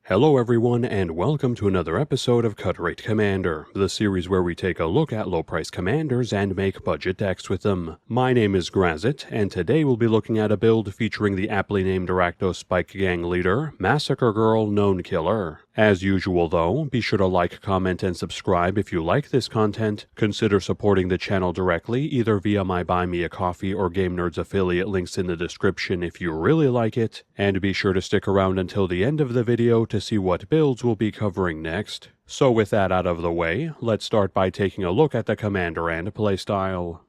Hello everyone, and welcome to another episode of Cut Rate Commander, the series where we take a look at low-price commanders and make budget decks with them. My name is Grazzet, and today we'll be looking at a build featuring the aptly named Rakdos Spike Gang leader, Massacre Girl Known Killer. As usual though, be sure to like, comment, and subscribe if you like this content. Consider supporting the channel directly, either via my Buy Me a Coffee or Game Nerds affiliate links in the description if you really like it, and be sure to stick around until the end of the video to see what builds we'll be covering next. So with that out of the way, let's start by taking a look at the commander and playstyle.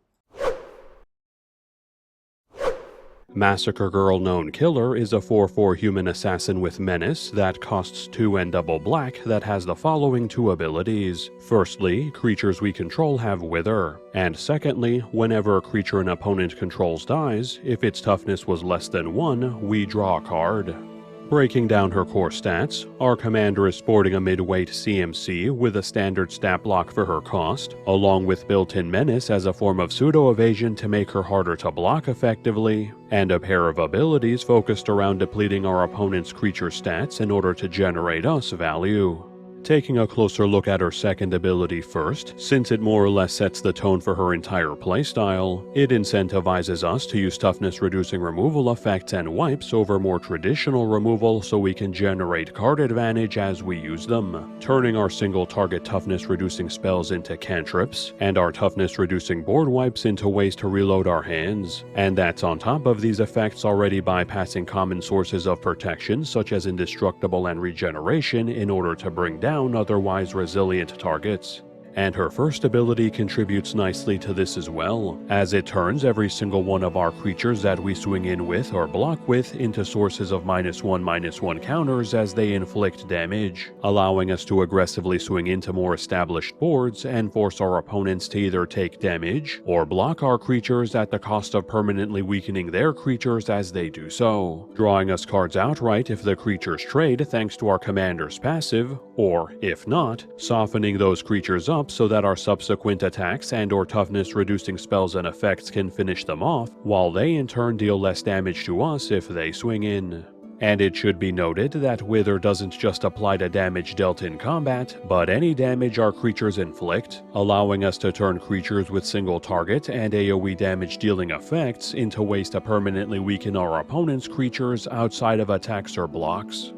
Massacre Girl Known Killer is a 4/4 human assassin with menace that costs 2 and double black that has the following 2 abilities. Firstly, creatures we control have Wither, and secondly, whenever a creature an opponent controls dies, if its toughness was less than 1, we draw a card. Breaking down her core stats, our commander is sporting a mid-weight CMC with a standard stat block for her cost, along with built-in menace as a form of pseudo-evasion to make her harder to block effectively, and a pair of abilities focused around depleting our opponent's creature stats in order to generate us value. Taking a closer look at her second ability first, since it more or less sets the tone for her entire playstyle, it incentivizes us to use toughness reducing removal effects and wipes over more traditional removal so we can generate card advantage as we use them, turning our single target toughness reducing spells into cantrips, and our toughness reducing board wipes into ways to reload our hands. And that's on top of these effects already bypassing common sources of protection such as indestructible and regeneration in order to bring down otherwise resilient targets. And her first ability contributes nicely to this as well, as it turns every single one of our creatures that we swing in with or block with into sources of -1/-1 counters as they inflict damage, allowing us to aggressively swing into more established boards and force our opponents to either take damage or block our creatures at the cost of permanently weakening their creatures as they do so, drawing us cards outright if the creatures trade thanks to our commander's passive, or, if not, softening those creatures up so that our subsequent attacks and/or toughness reducing spells and effects can finish them off, while they in turn deal less damage to us if they swing in. And it should be noted that Wither doesn't just apply to damage dealt in combat, but any damage our creatures inflict, allowing us to turn creatures with single target and AoE damage dealing effects into ways to permanently weaken our opponent's creatures outside of attacks or blocks.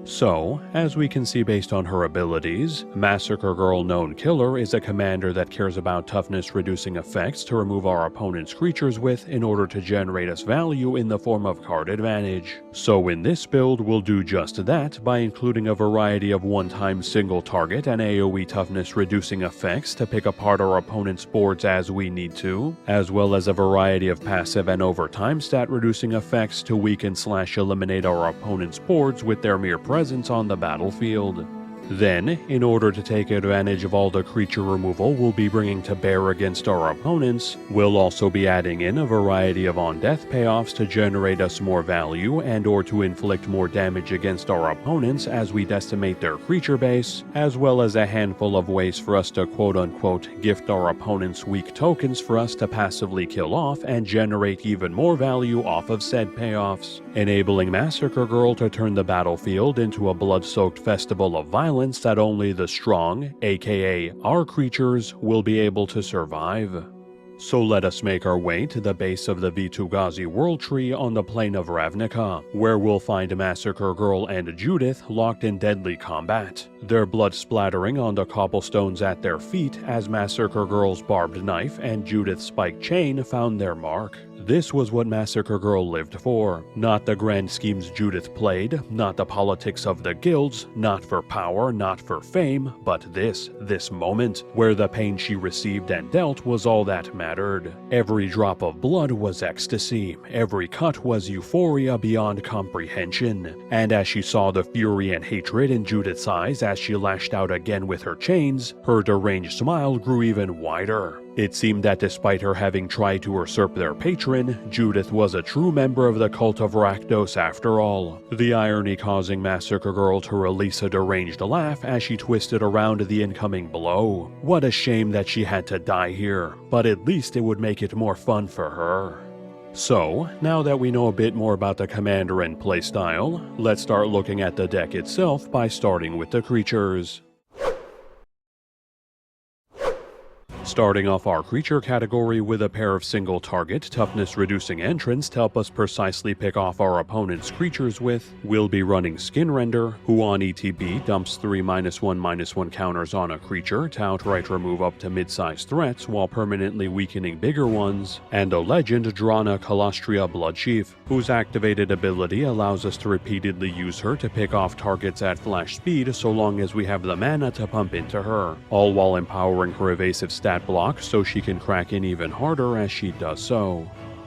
So, as we can see based on her abilities, Massacre Girl Known Killer is a commander that cares about toughness reducing effects to remove our opponent's creatures with in order to generate us value in the form of card advantage. So in this build we'll do just that by including a variety of one-time single target and AoE toughness reducing effects to pick apart our opponent's boards as we need to, as well as a variety of passive and over time stat reducing effects to weaken/eliminate our opponent's boards with their mere presence on the battlefield. Then, in order to take advantage of all the creature removal we'll be bringing to bear against our opponents, we'll also be adding in a variety of on-death payoffs to generate us more value and/or to inflict more damage against our opponents as we decimate their creature base, as well as a handful of ways for us to quote-unquote gift our opponents weak tokens for us to passively kill off and generate even more value off of said payoffs, enabling Massacre Girl to turn the battlefield into a blood-soaked festival of violence that only the strong, aka our creatures, will be able to survive. So let us make our way to the base of the Vitu-Ghazi World Tree on the plane of Ravnica, where we'll find Massacre Girl and Judith locked in deadly combat, their blood splattering on the cobblestones at their feet as Massacre Girl's barbed knife and Judith's spiked chain found their mark. This was what Massacre Girl lived for, not the grand schemes Judith played, not the politics of the guilds, not for power, not for fame, but this moment, where the pain she received and dealt was all that mattered. Every drop of blood was ecstasy, every cut was euphoria beyond comprehension, and as she saw the fury and hatred in Judith's eyes as she lashed out again with her chains, her deranged smile grew even wider. It seemed that despite her having tried to usurp their patron, Judith was a true member of the cult of Rakdos after all, the irony causing Massacre Girl to release a deranged laugh as she twisted around the incoming blow. What a shame that she had to die here, but at least it would make it more fun for her. So, now that we know a bit more about the commander and playstyle, let's start looking at the deck itself by starting with the creatures. Starting off our creature category with a pair of single-target, toughness-reducing entrants to help us precisely pick off our opponent's creatures with, we'll be running Skinrender, who on ETB dumps 3 -1/-1 counters on a creature to outright remove up to mid-sized threats while permanently weakening bigger ones, and a legend Drana Kalastria Bloodchief, whose activated ability allows us to repeatedly use her to pick off targets at flash speed so long as we have the mana to pump into her, all while empowering her evasive stat block so she can crack in even harder as she does so.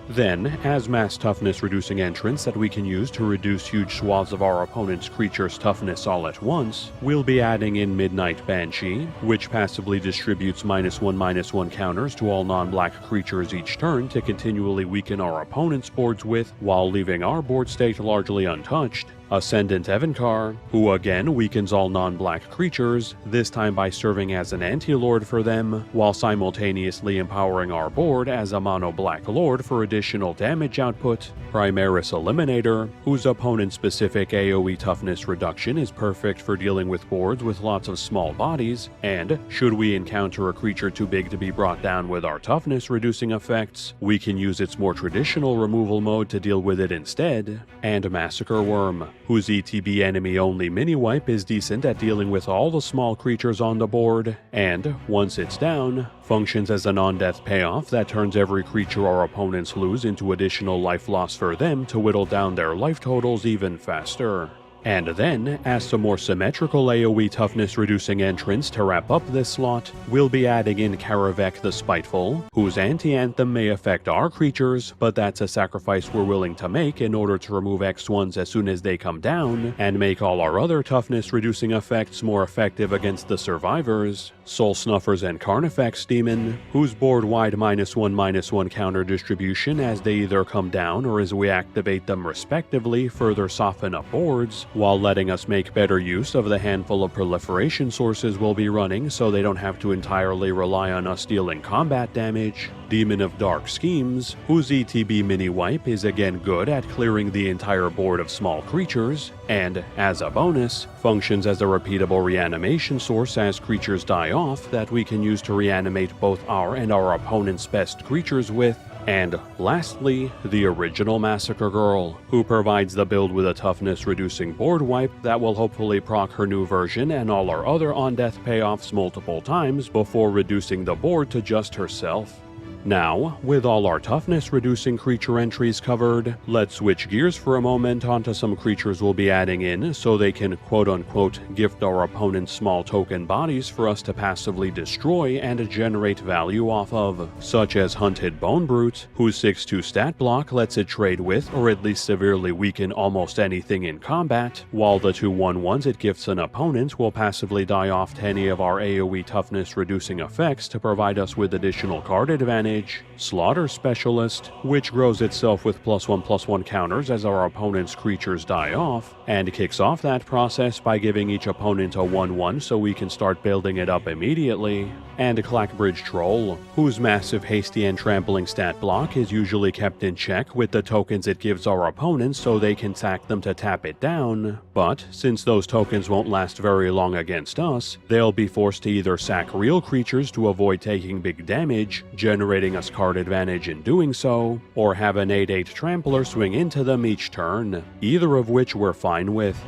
Then, as mass toughness reducing entrants that we can use to reduce huge swaths of our opponent's creature's toughness all at once, we'll be adding in Midnight Banshee, which passively distributes -1/-1 counters to all non-black creatures each turn to continually weaken our opponent's boards with, while leaving our board state largely untouched. Ascendant Evankar, who again weakens all non-black creatures, this time by serving as an anti-lord for them, while simultaneously empowering our board as a mono-black lord for additional damage output. Primaris Eliminator, whose opponent-specific AoE toughness reduction is perfect for dealing with boards with lots of small bodies, and should we encounter a creature too big to be brought down with our toughness reducing effects, we can use its more traditional removal mode to deal with it instead. And Massacre Worm, whose ETB enemy-only mini-wipe is decent at dealing with all the small creatures on the board, and, once it's down, functions as a non-death payoff that turns every creature our opponents lose into additional life loss for them to whittle down their life totals even faster. And then, as some more symmetrical AoE toughness reducing entrants to wrap up this slot, we'll be adding in Karavek the Spiteful, whose anti-anthem may affect our creatures, but that's a sacrifice we're willing to make in order to remove X1s as soon as they come down, and make all our other toughness reducing effects more effective against the survivors. Soul Snuffers and Carnifex Demon, whose board-wide -1/-1 counter distribution as they either come down or as we activate them respectively further soften up boards, while letting us make better use of the handful of proliferation sources we'll be running so they don't have to entirely rely on us dealing combat damage. Demon of Dark Schemes, whose ETB mini-wipe is again good at clearing the entire board of small creatures, and, as a bonus, functions as a repeatable reanimation source as creatures die off that we can use to reanimate both our and our opponent's best creatures with. And lastly, the original Massacre Girl, who provides the build with a toughness reducing board wipe that will hopefully proc her new version and all our other on-death payoffs multiple times before reducing the board to just herself. Now, with all our toughness reducing creature entries covered, let's switch gears for a moment onto some creatures we'll be adding in so they can quote-unquote gift our opponent's small token bodies for us to passively destroy and generate value off of, such as Hunted Bone Brute, whose 6/2 stat block lets it trade with or at least severely weaken almost anything in combat, while the 2/1/1s it gifts an opponent will passively die off to any of our AoE toughness reducing effects to provide us with additional card advantage. Slaughter Specialist, which grows itself with +1/+1 counters as our opponent's creatures die off, and kicks off that process by giving each opponent a 1/1 so we can start building it up immediately. And Clackbridge Troll, whose massive hasty and trampling stat block is usually kept in check with the tokens it gives our opponents so they can sack them to tap it down, but since those tokens won't last very long against us, they'll be forced to either sack real creatures to avoid taking big damage, generating us card advantage in doing so, or have an 8/8 trampler swing into them each turn, either of which we're fine with.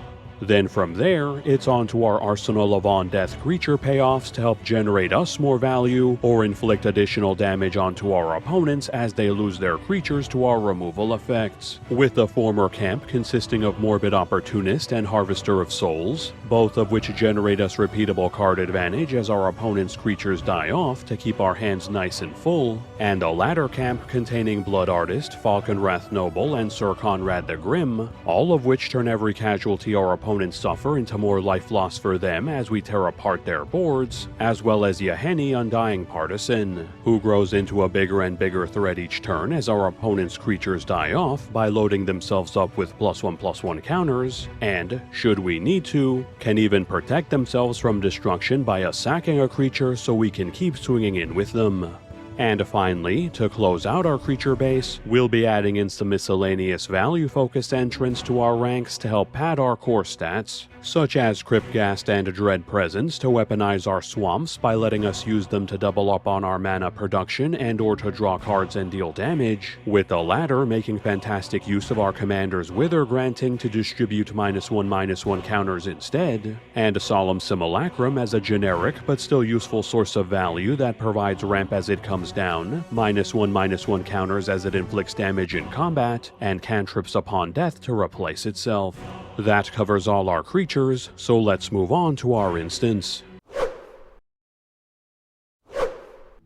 Then from there, it's on to our arsenal of on-death creature payoffs to help generate us more value or inflict additional damage onto our opponents as they lose their creatures to our removal effects, with the former camp consisting of Morbid Opportunist and Harvester of Souls, both of which generate us repeatable card advantage as our opponent's creatures die off to keep our hands nice and full, and a latter camp containing Blood Artist, Falconwrath Noble, and Sir Conrad the Grim, all of which turn every casualty our opponents suffer into more life loss for them as we tear apart their boards, as well as Yahenni Undying Partisan, who grows into a bigger and bigger threat each turn as our opponent's creatures die off by loading themselves up with +1/+1 counters, and, should we need to, can even protect themselves from destruction by sacking a creature so we can keep swinging in with them. And finally, to close out our creature base, we'll be adding in some miscellaneous value-focused entrants to our ranks to help pad our core stats, such as Cryptghast and Dread Presence to weaponize our swamps by letting us use them to double up on our mana production and or to draw cards and deal damage, with the latter making fantastic use of our commander's Wither granting to distribute -1/-1 counters instead, and Solemn Simulacrum as a generic but still useful source of value that provides ramp as it comes down, -1/-1 counters as it inflicts damage in combat, and cantrips upon death to replace itself. That covers all our creatures, so let's move on to our instance.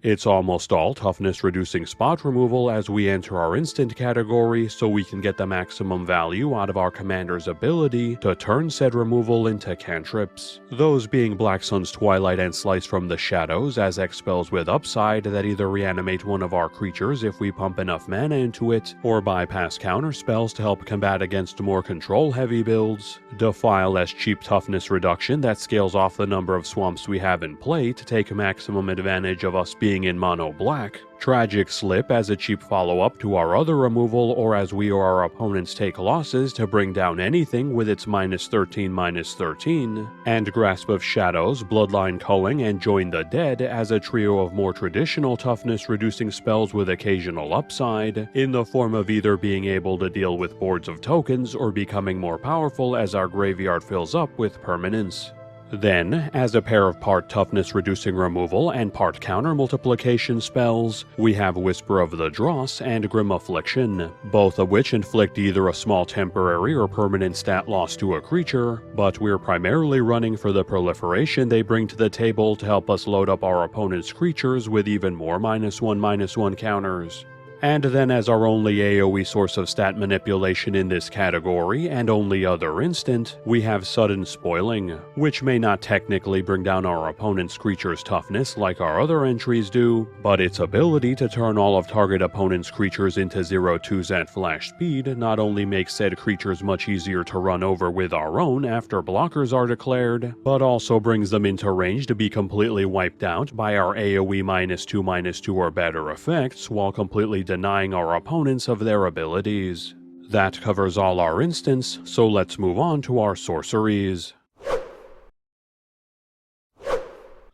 It's almost all toughness reducing spot removal as we enter our instant category, so we can get the maximum value out of our commander's ability to turn said removal into cantrips. Those being Black Sun's Twilight and Slice from the Shadows as X spells with upside that either reanimate one of our creatures if we pump enough mana into it, or bypass counter spells to help combat against more control heavy builds. Defile as cheap toughness reduction that scales off the number of swamps we have in play to take maximum advantage of us being in mono black, Tragic Slip as a cheap follow-up to our other removal or as we or our opponents take losses to bring down anything with its -13/-13, and Grasp of Shadows, Bloodline Culling, and Join the Dead as a trio of more traditional toughness reducing spells with occasional upside, in the form of either being able to deal with boards of tokens or becoming more powerful as our graveyard fills up with permanents. Then, as a pair of part toughness reducing removal and part counter multiplication spells, we have Whisper of the Dross and Grim Affliction, both of which inflict either a small temporary or permanent stat loss to a creature, but we're primarily running for the proliferation they bring to the table to help us load up our opponent's creatures with even more -1/-1 counters. And then as our only AoE source of stat manipulation in this category, and only other instant, we have Sudden Spoiling, which may not technically bring down our opponent's creature's toughness like our other entries do, but its ability to turn all of target opponent's creatures into 0/2s at flash speed not only makes said creatures much easier to run over with our own after blockers are declared, but also brings them into range to be completely wiped out by our AoE -2/-2 or better effects while completely denying our opponents of their abilities. That covers all our instants, so let's move on to our sorceries.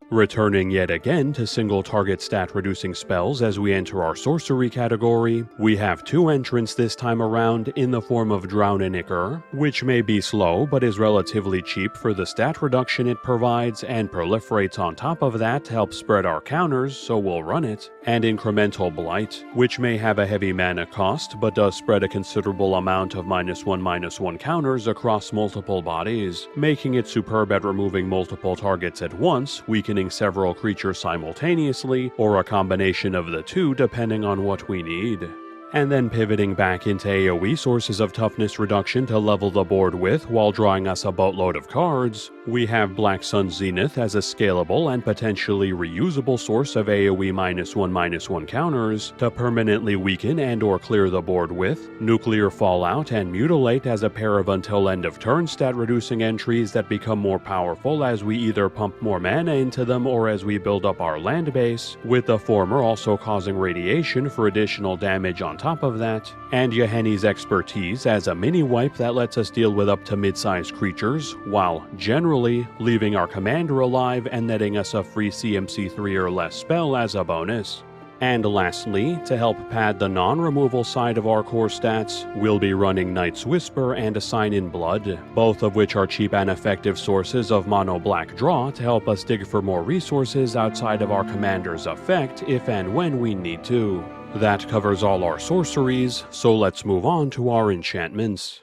Returning yet again to single target stat reducing spells as we enter our sorcery category, we have two entrants this time around in the form of Drown and Ichor, which may be slow but is relatively cheap for the stat reduction it provides and proliferates on top of that to help spread our counters, so we'll run it, and Incremental Blight, which may have a heavy mana cost but does spread a considerable amount of -1/-1 counters across multiple bodies, making it superb at removing multiple targets at once, weakening several creatures simultaneously, or a combination of the two depending on what we need. And then pivoting back into AoE sources of toughness reduction to level the board with while drawing us a boatload of cards, we have Black Sun Zenith as a scalable and potentially reusable source of AoE -1/-1 counters to permanently weaken and or clear the board with, Nuclear Fallout and Mutilate as a pair of until end of turn stat reducing entries that become more powerful as we either pump more mana into them or as we build up our land base, with the former also causing radiation for additional damage on top of that, and Yahenni's Expertise as a mini-wipe that lets us deal with up to mid-sized creatures, while generally leaving our commander alive and netting us a free CMC 3 or less spell as a bonus. And lastly, to help pad the non-removal side of our core stats, we'll be running Night's Whisper and a Sign in Blood, both of which are cheap and effective sources of mono-black draw to help us dig for more resources outside of our commander's effect if and when we need to. That covers all our sorceries, so let's move on to our enchantments.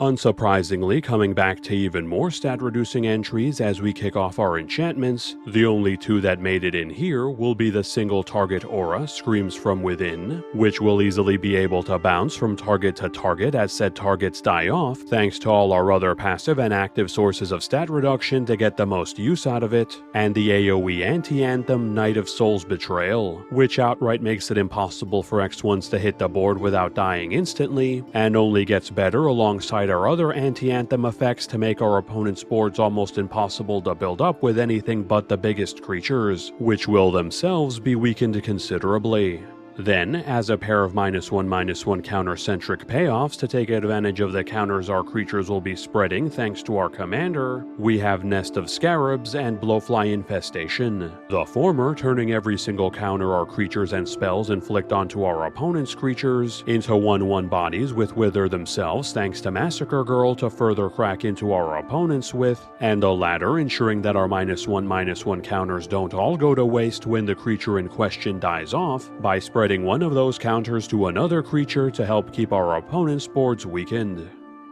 Unsurprisingly, coming back to even more stat-reducing entries as we kick off our enchantments, the only two that made it in here will be the single-target aura Screams from Within, which will easily be able to bounce from target to target as said targets die off, thanks to all our other passive and active sources of stat reduction to get the most use out of it, and the AoE anti-anthem Night of Soul's Betrayal, which outright makes it impossible for X1s to hit the board without dying instantly, and only gets better alongside despite our other anti-anthem effects to make our opponent's boards almost impossible to build up with anything but the biggest creatures, which will themselves be weakened considerably. Then, as a pair of -1/-1 counter-centric payoffs to take advantage of the counters our creatures will be spreading thanks to our commander, we have Nest of Scarabs and Blowfly Infestation. The former turning every single counter our creatures and spells inflict onto our opponent's creatures into 1/1 bodies with Wither themselves thanks to Massacre Girl to further crack into our opponents with, and the latter ensuring that our -1/-1 counters don't all go to waste when the creature in question dies off by spreading one of those counters to another creature to help keep our opponent's boards weakened.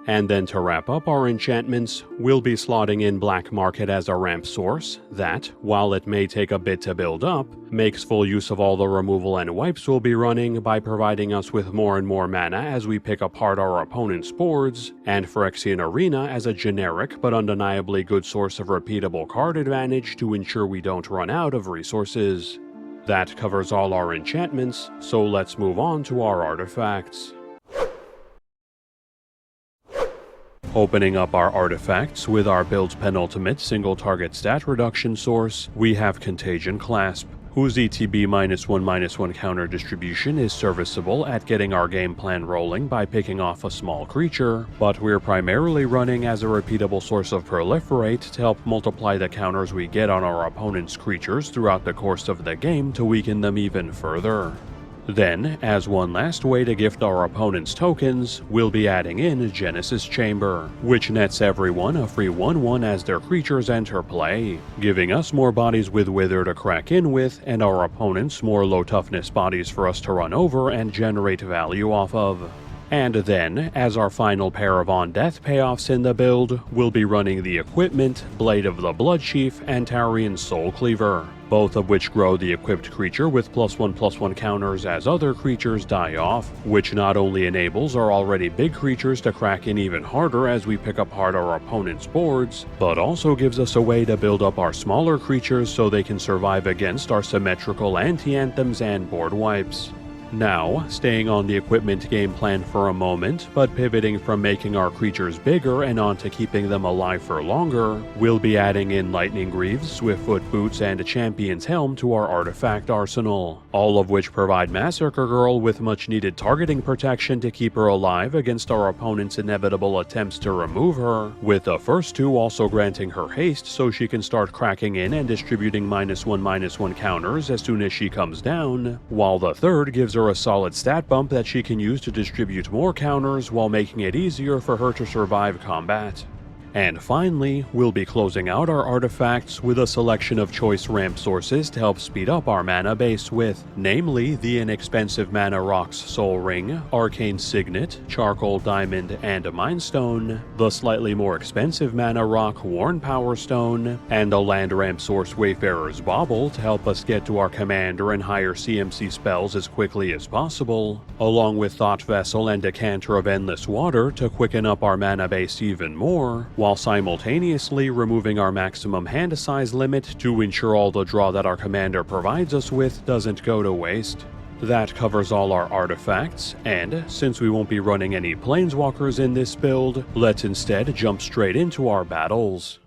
And then to wrap up our enchantments, we'll be slotting in Black Market as a ramp source that, while it may take a bit to build up, makes full use of all the removal and wipes we'll be running by providing us with more and more mana as we pick apart our opponent's boards, and Phyrexian Arena as a generic but undeniably good source of repeatable card advantage to ensure we don't run out of resources. That covers all our enchantments, so let's move on to our artifacts. Opening up our artifacts with our build's penultimate single target stat reduction source, we have Contagion Clasp, whose ETB -1/-1 counter distribution is serviceable at getting our game plan rolling by picking off a small creature, but we're primarily running as a repeatable source of Proliferate to help multiply the counters we get on our opponent's creatures throughout the course of the game to weaken them even further. Then, as one last way to gift our opponent's tokens, we'll be adding in Genesis Chamber, which nets everyone a free 1/1 as their creatures enter play, giving us more bodies with Wither to crack in with, and our opponents more low toughness bodies for us to run over and generate value off of. And then, as our final pair of on-death payoffs in the build, we'll be running the equipment, Blade of the Bloodchief, and Tarian Soul Cleaver, both of which grow the equipped creature with +1/+1 counters as other creatures die off, which not only enables our already big creatures to crack in even harder as we pick apart our opponent's boards, but also gives us a way to build up our smaller creatures so they can survive against our symmetrical anti-anthems and board wipes. Now, staying on the equipment game plan for a moment, but pivoting from making our creatures bigger and onto keeping them alive for longer, we'll be adding in Lightning Greaves, Swiftfoot Boots, and a Champion's Helm to our artifact arsenal, all of which provide Massacre Girl with much needed targeting protection to keep her alive against our opponent's inevitable attempts to remove her, with the first two also granting her haste so she can start cracking in and distributing -1/-1 counters as soon as she comes down, while the third gives her a solid stat bump that she can use to distribute more counters while making it easier for her to survive combat. And finally, we'll be closing out our artifacts with a selection of choice ramp sources to help speed up our mana base with, namely the inexpensive Mana Rocks Soul Ring, Arcane Signet, Charcoal Diamond, and Mindstone, the slightly more expensive Mana Rock Worn Power Stone, and a land ramp source Wayfarer's Bauble to help us get to our commander and higher CMC spells as quickly as possible, along with Thought Vessel and Decanter of Endless Water to quicken up our mana base even more, while simultaneously removing our maximum hand size limit to ensure all the draw that our commander provides us with doesn't go to waste. That covers all our artifacts, and since we won't be running any planeswalkers in this build, let's instead jump straight into our battles.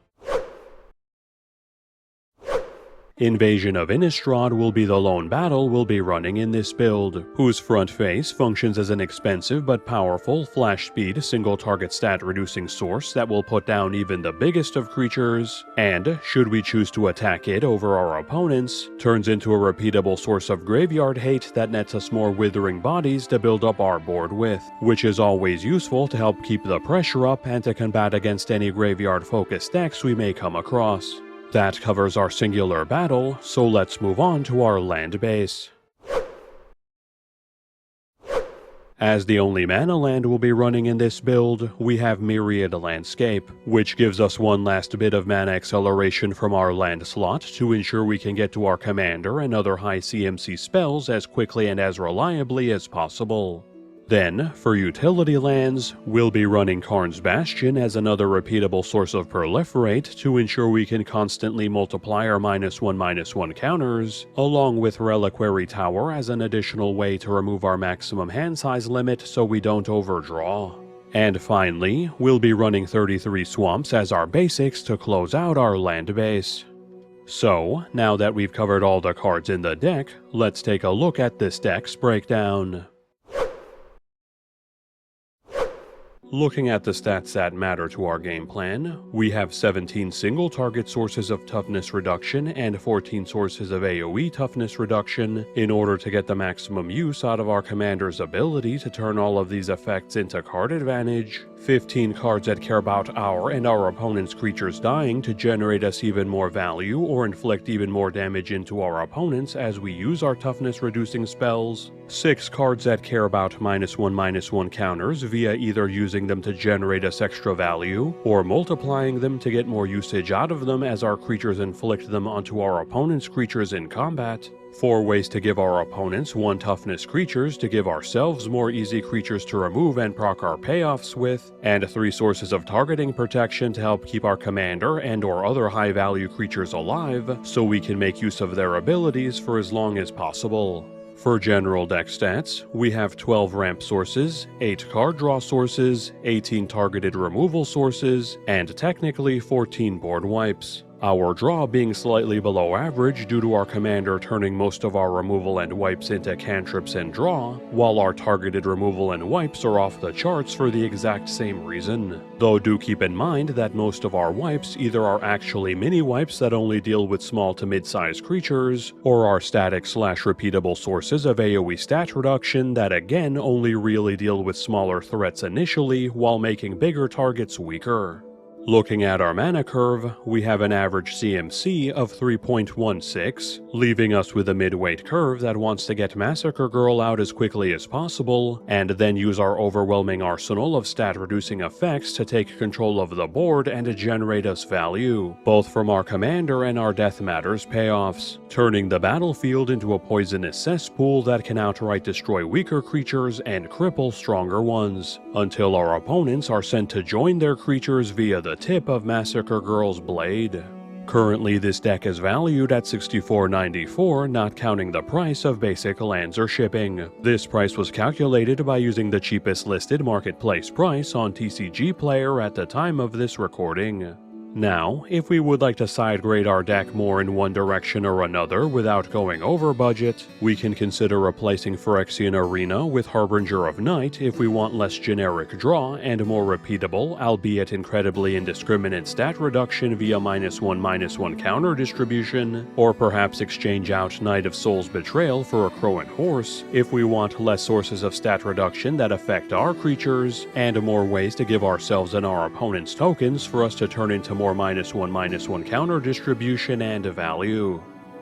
Invasion of Innistrad will be the lone battle we'll be running in this build, whose front face functions as an expensive but powerful flash speed single target stat reducing source that will put down even the biggest of creatures, and, should we choose to attack it over our opponents, turns into a repeatable source of graveyard hate that nets us more withering bodies to build up our board with, which is always useful to help keep the pressure up and to combat against any graveyard focused decks we may come across. That covers our singular battle, so let's move on to our land base. As the only mana land we'll be running in this build, we have Myriad Landscape, which gives us one last bit of mana acceleration from our land slot to ensure we can get to our commander and other high CMC spells as quickly and as reliably as possible. Then, for utility lands, we'll be running Karn's Bastion as another repeatable source of Proliferate to ensure we can constantly multiply our -1/-1 counters, along with Reliquary Tower as an additional way to remove our maximum hand size limit so we don't overdraw. And finally, we'll be running 33 swamps as our basics to close out our land base. So, now that we've covered all the cards in the deck, let's take a look at this deck's breakdown. Looking at the stats that matter to our game plan, we have 17 single target sources of toughness reduction and 14 sources of AoE toughness reduction in order to get the maximum use out of our commander's ability to turn all of these effects into card advantage, 15 cards that care about our and our opponent's creatures dying to generate us even more value or inflict even more damage into our opponents as we use our toughness reducing spells, 6 cards that care about -1/-1 counters via either using them to generate us extra value, or multiplying them to get more usage out of them as our creatures inflict them onto our opponent's creatures in combat, 4 ways to give our opponents 1 toughness creatures to give ourselves more easy creatures to remove and proc our payoffs with, and 3 sources of targeting protection to help keep our commander and or other high value creatures alive so we can make use of their abilities for as long as possible. For general deck stats, we have 12 ramp sources, 8 card draw sources, 18 targeted removal sources, and technically 14 board wipes. Our draw being slightly below average due to our commander turning most of our removal and wipes into cantrips and draw, while our targeted removal and wipes are off the charts for the exact same reason. Though do keep in mind that most of our wipes either are actually mini wipes that only deal with small to mid-sized creatures, or are static/repeatable sources of AoE stat reduction that again only really deal with smaller threats initially while making bigger targets weaker. Looking at our mana curve, we have an average CMC of 3.16, leaving us with a mid-weight curve that wants to get Massacre Girl out as quickly as possible, and then use our overwhelming arsenal of stat-reducing effects to take control of the board and to generate us value, both from our commander and our Death Matters payoffs, turning the battlefield into a poisonous cesspool that can outright destroy weaker creatures and cripple stronger ones, until our opponents are sent to join their creatures via the tip of Massacre Girl's blade. Currently, this deck is valued at $64.94, not counting the price of basic lands or shipping. This price was calculated by using the cheapest listed marketplace price on TCG Player at the time of this recording. Now, if we would like to side grade our deck more in one direction or another without going over budget, we can consider replacing Phyrexian Arena with Harbinger of Night if we want less generic draw and more repeatable, albeit incredibly indiscriminate stat reduction via -1/-1 counter distribution, or perhaps exchange out Knight of Souls Betrayal for a Crow and Horse if we want less sources of stat reduction that affect our creatures, and more ways to give ourselves and our opponents tokens for us to turn into more -1/-1 counter distribution and value.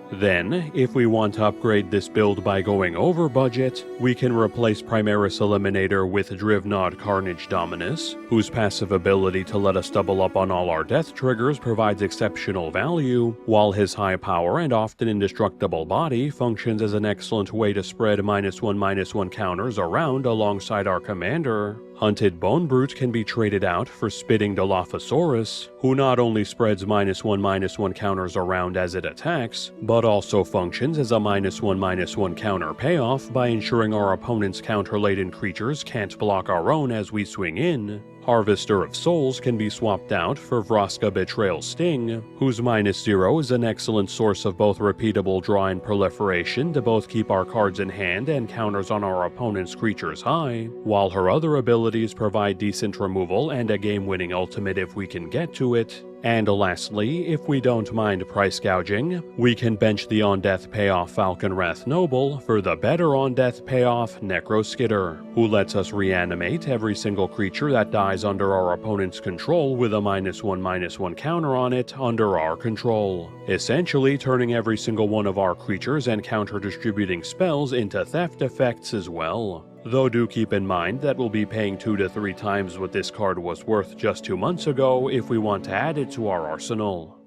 Then, if we want to upgrade this build by going over budget, we can replace Primaris Eliminator with Drivnod Carnage Dominus, whose passive ability to let us double up on all our death triggers provides exceptional value, while his high power and often indestructible body functions as an excellent way to spread -1/-1 counters around alongside our commander. Hunted Bone Brute can be traded out for Spitting Dilophosaurus, who not only spreads -1/-1 counters around as it attacks, but also functions as a -1/-1 counter payoff by ensuring our opponent's counter-laden creatures can't block our own as we swing in. Harvester of Souls can be swapped out for Vraska Betrayal Sting, whose -0 is an excellent source of both repeatable draw and proliferation to both keep our cards in hand and counters on our opponent's creatures high, while her other abilities provide decent removal and a game-winning ultimate if we can get to it. And lastly, if we don't mind price gouging, we can bench the on-death payoff Falconwrath Noble for the better on-death payoff Necroskidder, who lets us reanimate every single creature that dies under our opponent's control with a -1/-1 counter on it under our control, essentially turning every single one of our creatures and counter-distributing spells into theft effects as well. Though do keep in mind that we'll be paying 2 to 3 times what this card was worth just 2 months ago if we want to add it to our arsenal.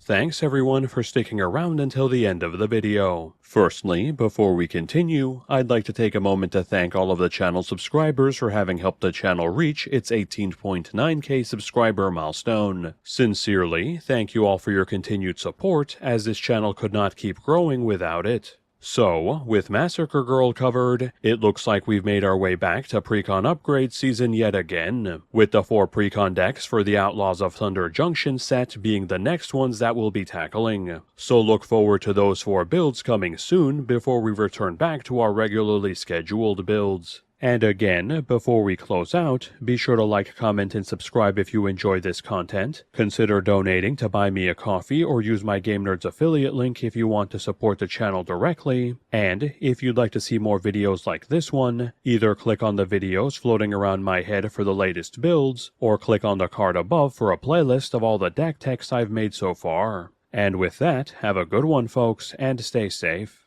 Thanks everyone for sticking around until the end of the video. Firstly, before we continue, I'd like to take a moment to thank all of the channel subscribers for having helped the channel reach its 18.9k subscriber milestone. Sincerely, thank you all for your continued support, as this channel could not keep growing without it. So, with Massacre Girl covered, it looks like we've made our way back to Precon Upgrade Season yet again, with the 4 Precon decks for the Outlaws of Thunder Junction set being the next ones that we'll be tackling. So look forward to those 4 builds coming soon before we return back to our regularly scheduled builds. And again, before we close out, be sure to like, comment, and subscribe if you enjoy this content. Consider donating to buy me a coffee or use my Game Nerds affiliate link if you want to support the channel directly. And if you'd like to see more videos like this one, either click on the videos floating around my head for the latest builds, or click on the card above for a playlist of all the deck techs I've made so far. And with that, have a good one folks, and stay safe.